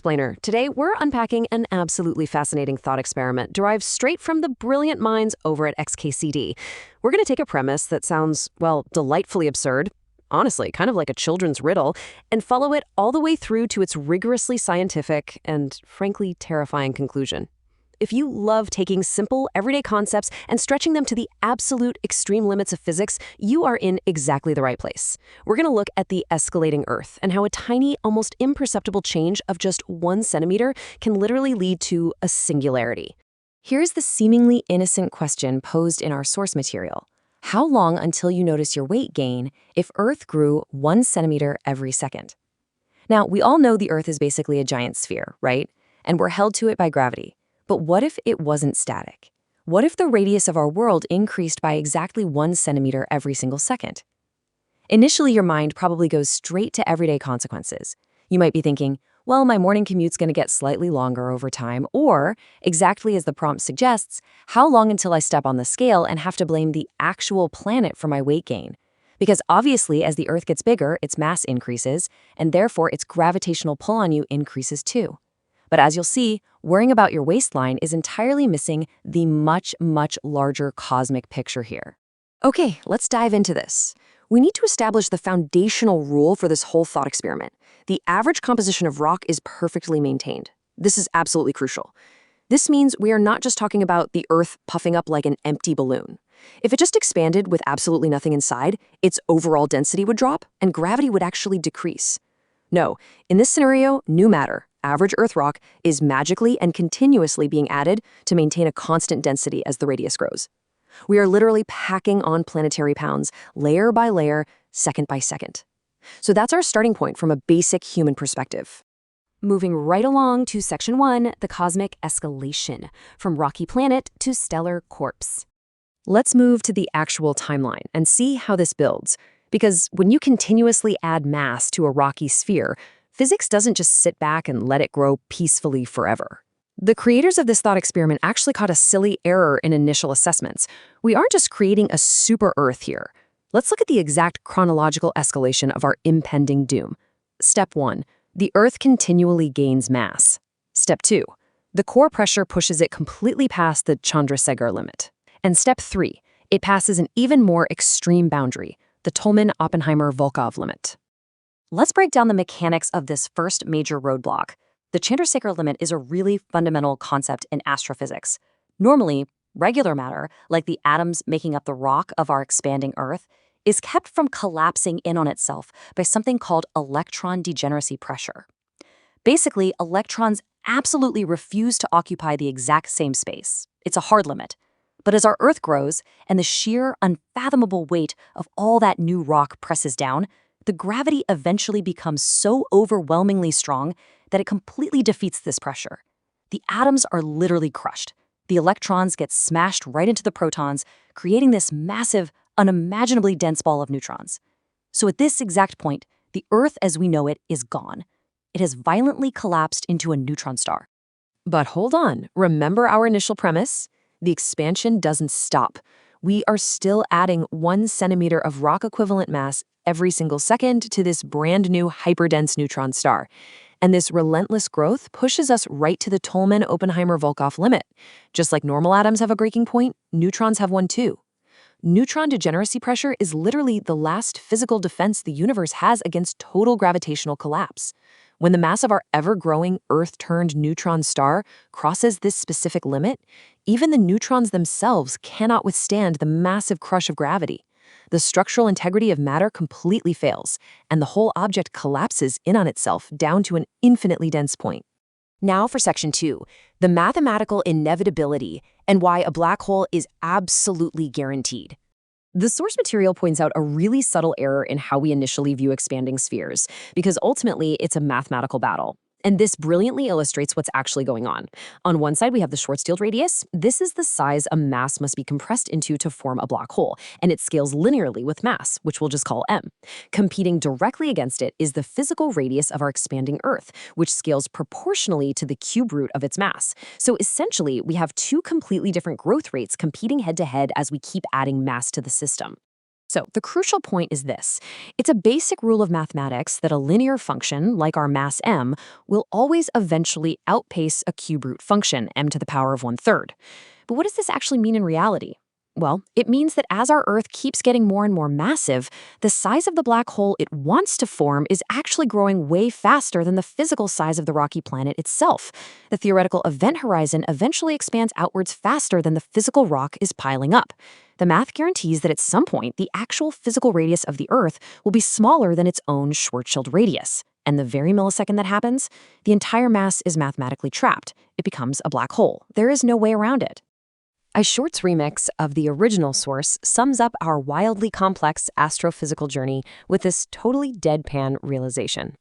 Explainer. Today, we're unpacking an absolutely fascinating thought experiment derived straight from the brilliant minds over at XKCD. We're going to take a premise that sounds, well, delightfully absurd, honestly, kind of like a children's riddle, and follow it all the way through to its rigorously scientific and, frankly, terrifying conclusion. If you love taking simple, everyday concepts and stretching them to the absolute extreme limits of physics, you are in exactly the right place. We're going to look at the escalating Earth and how a tiny, almost imperceptible change of just 1 centimeter can literally lead to a singularity. Here's the seemingly innocent question posed in our source material. How long until you notice your weight gain if Earth grew 1 centimeter every second? Now, we all know the Earth is basically a giant sphere, right? And we're held to it by gravity. But what if it wasn't static? What if the radius of our world increased by exactly 1 centimeter every single second? Initially, your mind probably goes straight to everyday consequences. You might be thinking, well, my morning commute's going to get slightly longer over time, or, exactly as the prompt suggests, how long until I step on the scale and have to blame the actual planet for my weight gain? Because obviously, as the Earth gets bigger, its mass increases, and therefore its gravitational pull on you increases too. But as you'll see, worrying about your waistline is entirely missing the much, much larger cosmic picture here. Okay, let's dive into this. We need to establish the foundational rule for this whole thought experiment. The average composition of rock is perfectly maintained. This is absolutely crucial. This means we are not just talking about the Earth puffing up like an empty balloon. If it just expanded with absolutely nothing inside, its overall density would drop and gravity would actually decrease. No, in this scenario, new matter, average Earth rock, is magically and continuously being added to maintain a constant density as the radius grows. We are literally packing on planetary pounds, layer by layer, second by second. So that's our starting point from a basic human perspective. Moving right along to Section 1, the cosmic escalation, from rocky planet to stellar corpse. Let's move to the actual timeline and see how this builds. Because when you continuously add mass to a rocky sphere, physics doesn't just sit back and let it grow peacefully forever. The creators of this thought experiment actually caught a silly error in initial assessments. We aren't just creating a super Earth here. Let's look at the exact chronological escalation of our impending doom. Step 1. The Earth continually gains mass. Step 2. The core pressure pushes it completely past the Chandrasekhar limit. And Step 3. It passes an even more extreme boundary, the Tolman-Oppenheimer-Volkov limit. Let's break down the mechanics of this first major roadblock. The Chandrasekhar limit is a really fundamental concept in astrophysics. Normally, regular matter, like the atoms making up the rock of our expanding Earth, is kept from collapsing in on itself by something called electron degeneracy pressure. Basically, electrons absolutely refuse to occupy the exact same space. It's a hard limit. But as our Earth grows and the sheer, unfathomable weight of all that new rock presses down, the gravity eventually becomes so overwhelmingly strong that it completely defeats this pressure. The atoms are literally crushed. The electrons get smashed right into the protons, creating this massive, unimaginably dense ball of neutrons. So at this exact point, the Earth as we know it is gone. It has violently collapsed into a neutron star. But hold on, remember our initial premise? The expansion doesn't stop. We are still adding 1 centimeter of rock equivalent mass every single second to this brand new hyperdense neutron star. And this relentless growth pushes us right to the Tolman-Oppenheimer-Volkov limit. Just like normal atoms have a breaking point, neutrons have one too. Neutron degeneracy pressure is literally the last physical defense the universe has against total gravitational collapse. When the mass of our ever-growing Earth-turned neutron star crosses this specific limit, even the neutrons themselves cannot withstand the massive crush of gravity. The structural integrity of matter completely fails, and the whole object collapses in on itself down to an infinitely dense point. Now for Section 2, the mathematical inevitability and why a black hole is absolutely guaranteed. The source material points out a really subtle error in how we initially view expanding spheres, because ultimately it's a mathematical battle. And this brilliantly illustrates what's actually going on. On one side, we have the Schwarzschild radius. This is the size a mass must be compressed into to form a black hole, and it scales linearly with mass, which we'll just call m. Competing directly against it is the physical radius of our expanding Earth, which scales proportionally to the cube root of its mass. So essentially, we have two completely different growth rates competing head-to-head as we keep adding mass to the system. So, the crucial point is this. It's a basic rule of mathematics that a linear function, like our mass m, will always eventually outpace a cube root function, m to the power of 1/3. But what does this actually mean in reality? Well, it means that as our Earth keeps getting more and more massive, the size of the black hole it wants to form is actually growing way faster than the physical size of the rocky planet itself. The theoretical event horizon eventually expands outwards faster than the physical rock is piling up. The math guarantees that at some point, the actual physical radius of the Earth will be smaller than its own Schwarzschild radius. And the very millisecond that happens, the entire mass is mathematically trapped. It becomes a black hole. There is no way around it. A Short's remix of the original source sums up our wildly complex astrophysical journey with this totally deadpan realization.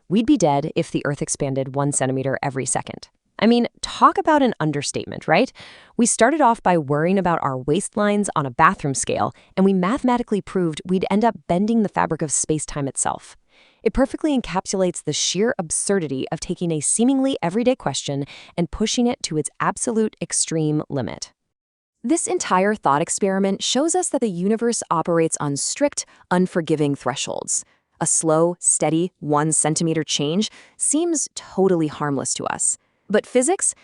We'd be dead if the Earth expanded 1 centimeter every second. I mean, talk about an understatement, right? We started off by worrying about our waistlines on a bathroom scale, and we mathematically proved we'd end up bending the fabric of space-time itself. It perfectly encapsulates the sheer absurdity of taking a seemingly everyday question and pushing it to its absolute extreme limit. This entire thought experiment shows us that the universe operates on strict, unforgiving thresholds. A slow, steady 1 centimeter change seems totally harmless to us. But physics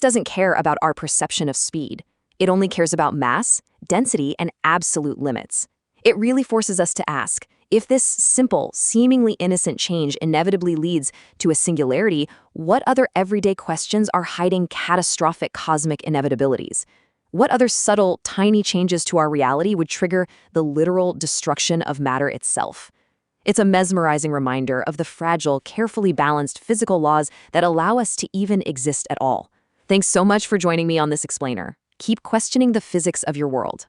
doesn't care about our perception of speed. It only cares about mass, density, and absolute limits. It really forces us to ask, if this simple, seemingly innocent change inevitably leads to a singularity, what other everyday questions are hiding catastrophic cosmic inevitabilities? What other subtle, tiny changes to our reality would trigger the literal destruction of matter itself? It's a mesmerizing reminder of the fragile, carefully balanced physical laws that allow us to even exist at all. Thanks so much for joining me on this explainer. Keep questioning the physics of your world.